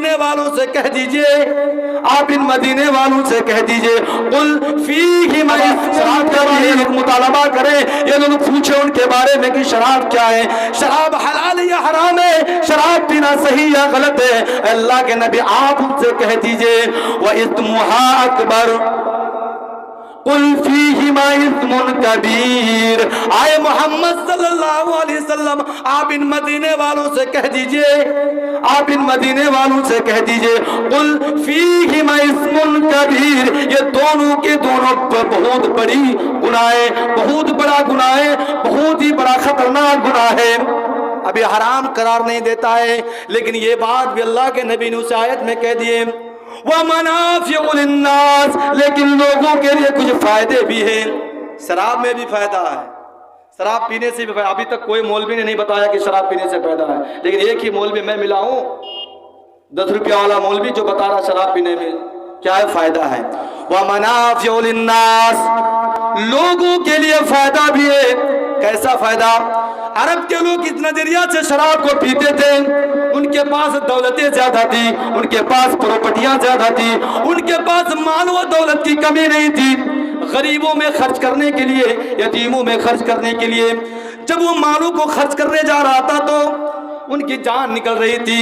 مدینے والوں سے کہہ دیجئے، آپ ان مدینے والوں سے کہہ دیجئے قل فیہما، شراب کا بھی مطالبہ کریں، یہ لوگ پوچھیں ان کے بارے میں کہ شراب کیا ہے، شراب حلال یا حرام ہے، شراب پینا صحیح یا غلط ہے، اللہ کے نبی آپ ان سے کہہ دیجئے وَإِثْمُهَا أَكْبَرُ قُلْ فِيهِمَا إِثْمٌ كَبِيرٌ۔ آئے محمد صلی اللہ علیہ وسلم آپ ان مدینے والوں سے کہہ دیجئے، آپ ان مدینے والوں سے کہہ دیجئے قُلْ فِيهِمَا إِثْمٌ كَبِيرٌ، یہ دونوں کے دونوں پر بہت بڑی گناہ ہے، بہت بڑا گناہ ہے، بہت ہی بڑا خطرناک گناہ ہے۔ ابھی حرام قرار نہیں دیتا ہے، لیکن یہ بات بھی اللہ کے نبی نے اس آیت میں کہہ دیے وَمَنَافِعُ لِلنَّاسِ، لیکن لوگوں کے لیے کچھ فائدے بھی ہیں۔ شراب میں بھی فائدہ ہے، شراب پینے سے بھی فائدہ، ابھی تک کوئی مولوی نے نہیں بتایا کہ شراب پینے سے فائدہ ہے، لیکن ایک ہی مولوی میں ملا ہوں 10 روپیہ والا مولوی جو بتا رہا شراب پینے میں کیا ہے فائدہ ہے۔ وَمَنَافِعُ لِلنَّاسِ، لوگوں کے لیے فائدہ بھی ہے۔ کیسا فائدہ؟ عرب کے لوگ اس نظریہ سے شراب کو پیتے تھے، ان کے پاس دولتیں زیادہ تھی، ان کے پاس پراپرٹیاں زیادہ تھی، ان کے پاس مال و دولت کی کمی نہیں تھی، غریبوں میں خرچ کرنے کے لیے، یتیموں میں خرچ کرنے کے لیے جب وہ مالوں کو خرچ کرنے جا رہا تھا تو ان کی جان نکل رہی تھی،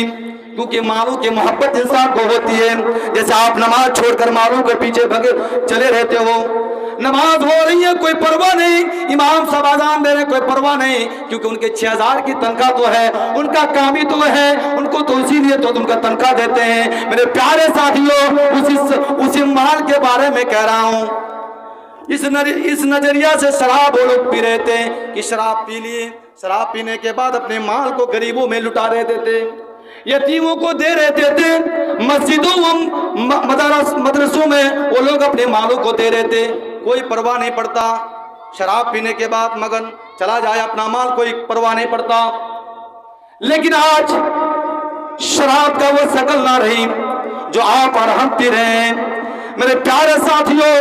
کیونکہ مالوں کی محبت انسان کو ہوتی ہے۔ جیسے آپ نماز چھوڑ کر مالوں کے پیچھے بھگے چلے رہتے ہو، نماز ہو رہی ہے کوئی پرواہ نہیں، امام صاحب اذان دے رہے ہیں کوئی پرواہ نہیں، کیونکہ ان کے 6000 کی تنخواہ تو ہے، ان کا کام ہی تو ہے، ان کو تو اسی لیے تو ان کا تنخواہ دیتے ہیں۔ میرے پیارے ساتھیوں، اسی مال کے بارے میں کہہ رہا ہوں، اس نظریہ سے شراب وہ لوگ پی رہے تھے کہ شراب پی لیے، شراب پینے کے بعد اپنے مال کو غریبوں میں لٹا رہتے تھے، یتیموں کو دے رہتے تھے، مسجدوں مدرسوں میں وہ لوگ اپنے مالوں کو دے رہتے، کوئی پرواہ نہیں پڑتا، شراب پینے کے بعد مگن چلا جائے اپنا مال، کوئی پرواہ نہیں پڑتا۔ لیکن آج شراب کا وہ شکل نہ رہی جو آپ اور ہم پی رہے ہیں۔ میرے پیارے ساتھیوں،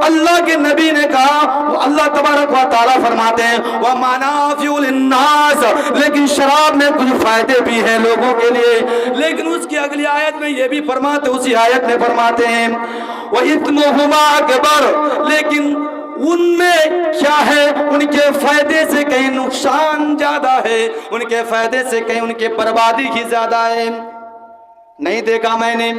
اللہ کے نبی نے کہا، وہ اللہ تبارک و تعالیٰ فرماتے ہیں وَمَنَافِعُ لِلنَّاسِ، لیکن شراب میں کچھ فائدے بھی ہیں لوگوں کے لیے۔ لیکن اس کی اگلی آیت میں یہ بھی فرماتے، اسی آیت میں فرماتے ہیں وَإِثْمُهُمَا أَكْبَرُ، لیکن ان میں کیا ہے، ان کے فائدے سے کہیں نقصان زیادہ ہے، ان کے فائدے سے کہیں ان کے بربادی ہی زیادہ ہے۔ نہیں دیکھا میں نے،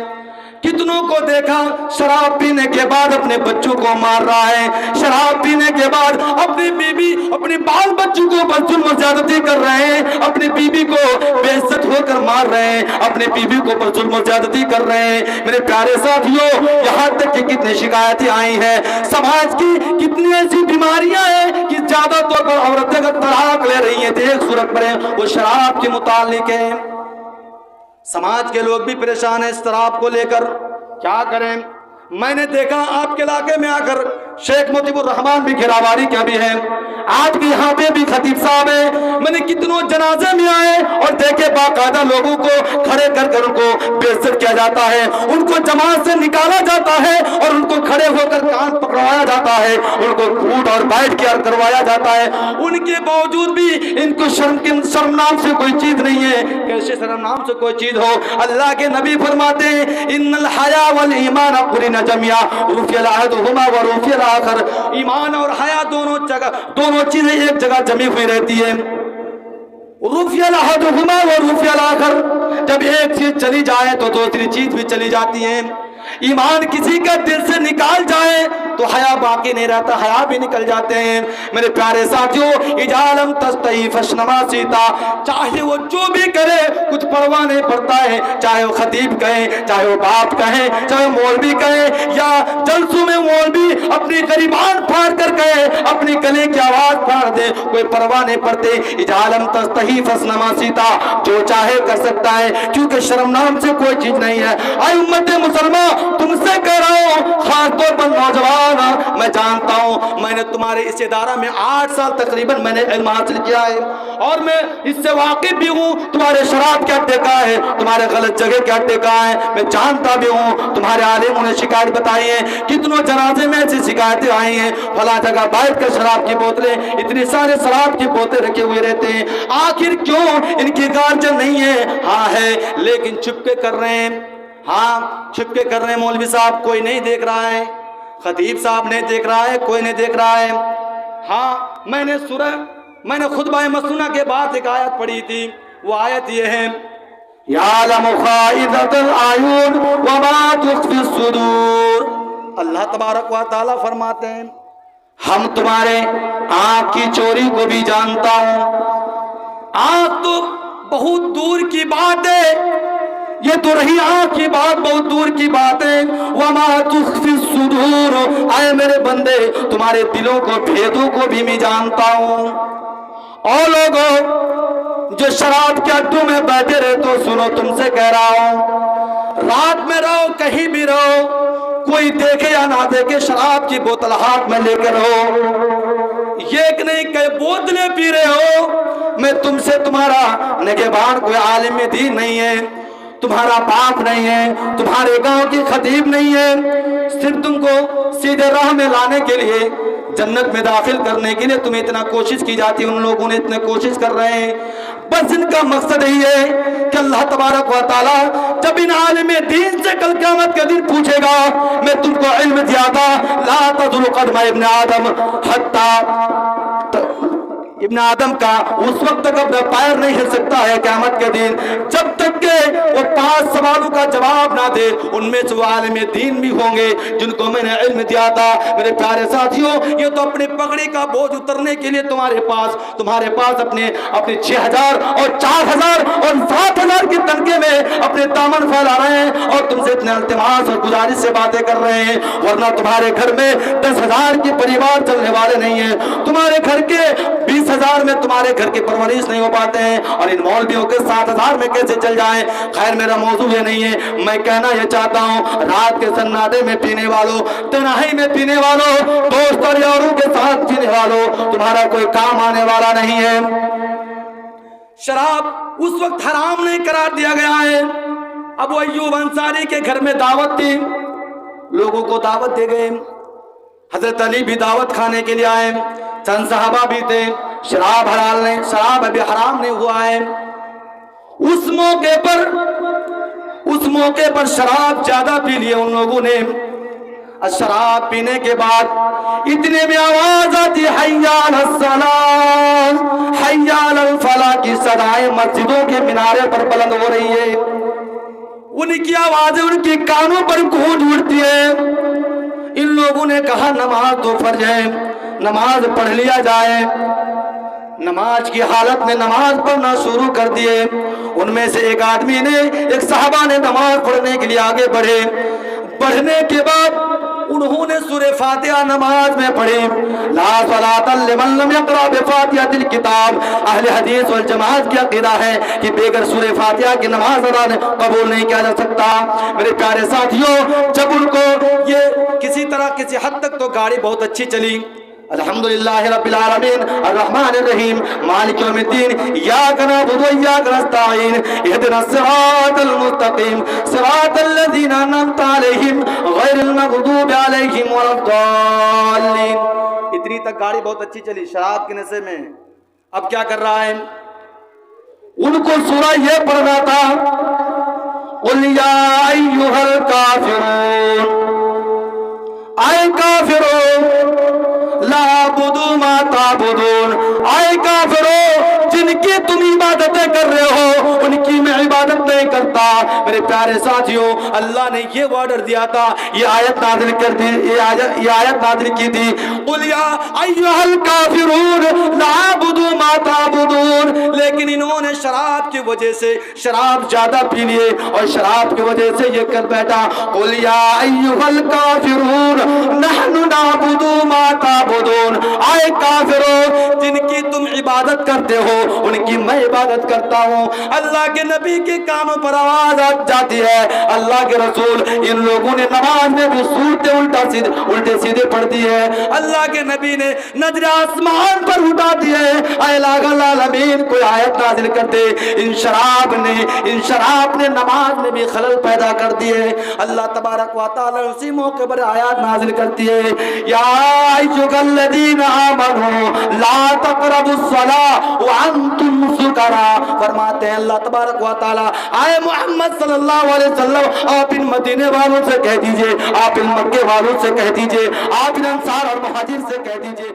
کتنوں کو دیکھا شراب پینے کے بعد اپنے بچوں کو مار رہا ہے، شراب پینے کے بعد اپنی بیوی اپنے بال بچوں کو ظلم و زیادتی کر رہے ہیں، اپنی بیوی کو بے عزت ہو کر مار رہے ہیں، اپنی بیوی کو ظلم و زیادتی کر رہے ہیں۔ میرے پیارے ساتھیوں، یہاں تک کہ کتنی شکایتیں آئی ہیں، سماج کی کتنی ایسی بیماریاں ہیں کہ زیادہ طور پر عورتیں اگر طلاق لے رہی ہیں تو ایک صورت پر ہیں وہ شراب کے متعلق ہے۔ سماج کے لوگ بھی پریشان ہیں اس شراب کو لے کر، کیا کریں؟ میں نے دیکھا آپ کے علاقے میں آ کر شیخ مجیب الرحمان بھی گھیراواری کا بھی ہے، آج بھی یہاں پہ بھی خطیب صاحب ہیں، میں نے کتنوں جنازے میں آئے اور دیکھے باقاعدہ لوگوں کو کھڑے کر کر ان کو بے عزت کیا جاتا ہے، ان کو جماعت سے نکالا جاتا ہے اور ان کو کھڑے ہو کر کان پکڑوایا جاتا ہے، ان کو گھوٹ اور بیٹھ کے کروایا جاتا ہے، ان کے باوجود بھی ان کو شرم نام سے کوئی چیز نہیں ہے۔ کیسے شرم نام سے کوئی چیز ہو؟ اللہ کے نبی فرماتے ہیں ان الحیا والایمان قرین جميعا رفع احدهما ورفع الاخر، ایمان اور حیا دونوں چیزیں ایک جگہ جمی ہوئی رہتی ہیں۔ رفع احدهما ورفع الاخر، جب ایک چیز چلی جائے تو دوسری چیز بھی چلی جاتی ہے۔ ایمان کسی کا دل سے نکال جائے تو حیا باقی نہیں رہتا، حیا بھی نکل جاتے ہیں۔ میرے پیارے ساتھیوں، اذا لم تستحی فاشن ما شئت، چاہے وہ جو بھی کرے کچھ پرواہ نہیں پڑتا ہے، چاہے وہ خطیب کہیں، چاہے وہ باپ کہیں، چاہے وہ مولوی کہیں، یا جلسوں میں مولوی اپنی گریبان پھاڑ کر کہے، اپنی گلے کی آواز پھاڑ دے، کوئی پرواہ نہیں پڑتے۔ اذا لم تستحی فاشن ما شئت، جو چاہے کر سکتا ہے، کیونکہ شرم نام سے کوئی چیز نہیں ہے۔ اے امت مسلمہ، تم سے کہہ رہا ہوں، خاص طور پر نوجوان میں جانتا ہوں میں نے تمہارے اس ادارہ میں 8 سال تقریباً میں نے علم حاصل کیا ہے اور میں اس سے واقف بھی ہوں تمہارے شراب کیا ٹھیکا ہے, تمہارے غلط جگہ کیا ٹھیکا ہے, میں جانتا بھی ہوں تمہارے عالموں نے شکایت بتائی ہے, کتنوں جنازے میں ایسی شکایتیں آئی ہیں, فلاں جگہ بیٹھ کر شراب کی بوتلیں, اتنی سارے شراب کی بوتلیں رکھے ہوئے رہتے ہیں, آخر کیوں ان کی گارجن نہیں ہے؟ ہاں ہے لیکن چھپ کے کر رہے ہیں, ہاں چھپ کے کر رہے ہیں مولوی صاحب, کوئی نہیں دیکھ رہا ہے, خطیب صاحب نہیں دیکھ رہا ہے, کوئی نہیں دیکھ رہا ہے. ہاں میں نے خطبہ مسنونہ کے بعد ایک آیت پڑھی تھی, وہ آیت یہ ہے یعلم خائنۃ الاعین وما تخفی الصدور. اللہ تبارک و تعالی فرماتے ہیں ہم تمہارے آنکھ کی چوری کو بھی جانتا ہوں. آنکھ تو بہت دور کی بات ہے, یہ تو رہی آنکھ کی بات, بہت دور کی بات ہے. وما تخفی الصدور, اے میرے بندے تمہارے دلوں کو بھیدوں کو بھی میں جانتا ہوں. اور لوگوں جو شراب کے اڈوں میں بیٹھے رہے تو سنو تم سے کہہ رہا ہوں, رات میں رہو کہیں بھی رہو, کوئی دیکھے یا نہ دیکھے شراب کی بوتل ہاتھ میں لے کر رہو. یہ کہ نہیں کہ بوتلیں پی رہے ہو, میں تم سے تمہارا نگہبان کوئی عالم دین نہیں ہے, تمہارا باپ نہیں ہے, تمہارے گاؤں کی خطیب نہیں ہے, صرف تم کو سیدھے راہ میں لانے کے لیے, جنت میں داخل کرنے کے لیے تمہیں اتنا کوشش کی جاتی ہے, ان لوگوں نے اتنے کوشش کر رہے ہیں. بس ان کا مقصد ہی ہے کہ اللہ تبارک و تعالی جب ان عالم دین سے کل قیامت کے دن پوچھے گا میں تم کو علم دیا تھا لا تزول قدم ابن آدم ابن آدم کا اس وقت تک اپنا پیر نہیں ہل سکتا ہے قیامت کے دن جب تک کہ وہ 5 سوالوں کا جواب نہ دے. ان میں سے وہ عالم دین بھی ہوں گے جن کو میں نے علم دیا تھا. میرے پیارے ساتھیوں, یہ تو اپنے پگڑی کا بوجھ اترنے کے لیے تمہارے پاس اپنے 6000 اور 4000 اور 7000 کی تنخواہ میں اپنے دامن پھیلا رہے ہیں اور تم سے اتنے التماس اور گزارش سے باتیں کر رہے ہیں, ورنہ تمہارے گھر میں 10,000 کی پریوار چلنے والے نہیں ہیں. تمہارے گھر کے 20,000 میں تمہارے گھر کی پرورش نہیں ہو پاتے ہیں, اور ان مولویوں کے 7,000 میں کیسے چل جائیں. خیر میرا موضوع یہ نہیں ہے, میں کہنا یہ چاہتا ہوں رات کے سناٹے میں پینے والوں, تنہائی میں پینے والوں, دوست اور یاروں کے ساتھ پینے والوں, تمہارا کوئی کام آنے والا نہیں ہے. شراب اس وقت حرام نہیں قرار دیا گیا ہے. ابو ایوب انصاری کے گھر میں دعوت تھی, لوگوں کو دعوت دے گئے, حضرت علی بھی دعوت کھانے کے لیے آئے, چند صحابہ بھی تھے. شراب ابھی حرام نہیں ہوا ہے. اس موقع پر شراب زیادہ پی لیے ان لوگوں نے. شراب پینے کے بعد اتنے میں آواز آتی حی علی الصلاۃ حی علی الفلاح کی صدائیں مسجدوں کے منارے پر بلند ہو رہی ہے. ان کی آوازیں ان کی کانوں پر گونج اٹھتی ہے. ان لوگوں نے کہا نماز تو فرض ہے, نماز پڑھ لیا جائے. نماز کی حالت میں نماز پڑھنا شروع کر دیے. ان میں سے ایک آدمی نے, ایک صحابہ نے نماز پڑھنے کے لیے آگے بڑھے. بڑھنے کے بعد انہوں نے سورہ فاتحہ نماز میں پڑھی. لا صلاۃ لمن لم یقرأ بفاتحۃ الکتاب. اہل حدیث والجماعت کی عقیدہ ہے کہ بغیر سورہ فاتحہ کی نماز ادا قبول نہیں کیا جا سکتا. میرے پیارے ساتھیوں, جب ان کو یہ کسی طرح کسی حد تک تو گاڑی بہت اچھی چلی, الحمدللہ رب العالمین الرحمن الرحیم مالک یوم الدین ایاک نعبد و ایاک نستعین اهدنا الصراط المستقیم صراط الذین انعمت علیہم غیر المغضوب علیہم ولا الضالین. اتنی تک گاڑی بہت اچھی چلی شراب کے نشے میں. اب کیا کر رہا ہے, ان کو سورہ یہ پڑھنا تھا قل یا ایھا الکافرون, اے کافرون لا اعبدو ما تعبدون, اے کافروں جن کی تم عبادتیں کر رہے ہو ان کی میں عبادت نہیں کرتا. میرے پیارے ساتھیوں, اللہ نے یہ آرڈر دیا تھا, یہ آیت نازل کر دی, یہ آیت نازل کی تھی قل یا ایھا الکافرون لا اعبدو ما تعبدون. لیکن انہوں نے شراب کی وجہ سے شراب زیادہ پی لیے اور شراب کی وجہ سے یہ کر بیٹھا قل یا ایھا الکافرون نحن نعبد ما تعبدون. آئے کافروں جن کی تم عبادت کرتے ہو ان کی میں عبادت کرتا کرتا ہوں. اللہ کے نبی کے کانوں پر آواز آ جاتی ہے, اللہ کے رسول ان لوگوں نے نماز میں بھی صورتیں الٹے سیدھے پڑھ دی ہے. اللہ کے نبی نے نظر آسمان پر اٹھا دی ہے, اے الہ العالمین کوئی آیت نازل کرتے. ان شراب نے نماز میں بھی خلل پیدا کر دیے. اللہ تبارک و تعالی اسی موقع پر آیات نازل کرتی ہے, یا ایھا الذین آمنوا لا تقربوا الصلاۃ وانتم سکارا. فرماتے ہیں اللہ تبارک و تعالی, اے محمد صلی اللہ علیہ وسلم آپ ان مدینے والوں سے کہہ دیجئے, آپ ان مکے والوں سے کہہ دیجئے, آپ ان انصار اور مہاجر سے کہہ دیجئے,